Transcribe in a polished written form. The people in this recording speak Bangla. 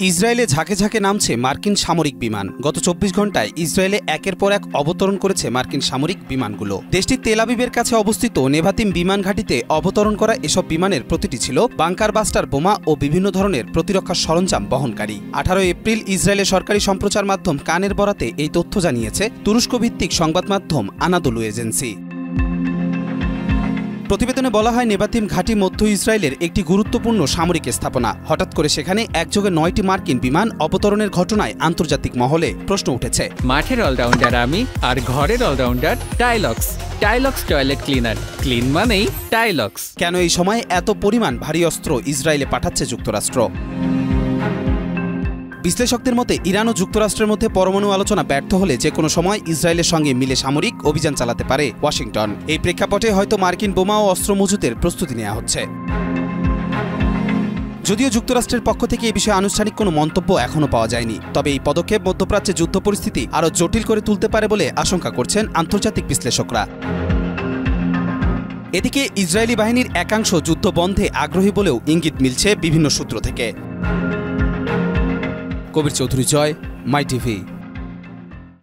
ইসরায়েলে ঝাঁকে ঝাঁকে নামছে মার্কিন সামরিক বিমান। গত ২৪ ঘন্টায় ইসরায়েলে একের পর এক অবতরণ করেছে মার্কিন সামরিক বিমানগুলো। দেশটির তেল আবিবের কাছে অবস্থিত নেভাতিম বিমান ঘাঁটিতে অবতরণ করা এসব বিমানের প্রতিটি ছিল বাংকার বাস্টার বোমা ও বিভিন্ন ধরনের প্রতিরক্ষা সরঞ্জাম বহনকারী। ১৮ এপ্রিল ইসরায়েলের সরকারি সম্প্রচার মাধ্যম কানের বরাতে এই তথ্য জানিয়েছে তুরস্ক ভিত্তিক সংবাদ মাধ্যম আনাদোলু এজেন্সি। প্রতিবেদনে বলা হয়, নেভাতিম ঘাঁটি মধ্য ইসরায়েলের একটি গুরুত্বপূর্ণ সামরিক স্থাপনা। হঠাৎ করে সেখানে একযোগে ৯টি মার্কিন বিমান অবতরণের ঘটনায় আন্তর্জাতিক মহলে প্রশ্ন উঠেছে। মাঠের অলরাউন্ডার আমি, আর ঘরের all rounder Tylox. Tylox toilet cleaner, clean মানেই টাইলক্স। কেন এই সময় এত পরিমাণ ভারী অস্ত্র ইসরায়েলে পাঠাচ্ছে যুক্তরাষ্ট্র? বিশ্লেষকদের মতে, ইরান ও যুক্তরাষ্ট্রের মধ্যে পরমাণু আলোচনা ব্যর্থ হলে যে কোনো সময় ইসরায়েলের সঙ্গে মিলে সামরিক অভিযান চালাতে পারে ওয়াশিংটন। এই প্রেক্ষাপটে হয়তো মার্কিন বোমা ও অস্ত্র মজুতের প্রস্তুতি নেওয়া হচ্ছে। যদিও যুক্তরাষ্ট্রের পক্ষ থেকে এই বিষয়ে আনুষ্ঠানিক কোনো মন্তব্য এখনও পাওয়া যায়নি, তবে এই পদক্ষেপ মধ্যপ্রাচ্যে যুদ্ধ পরিস্থিতি আরও জটিল করে তুলতে পারে বলে আশঙ্কা করছেন আন্তর্জাতিক বিশ্লেষকরা। এদিকে ইসরায়েলি বাহিনীর একাংশ যুদ্ধ বন্ধে আগ্রহী বলেও ইঙ্গিত মিলছে বিভিন্ন সূত্র থেকে। কবির চৌধুরী জয়, মাই টিভি।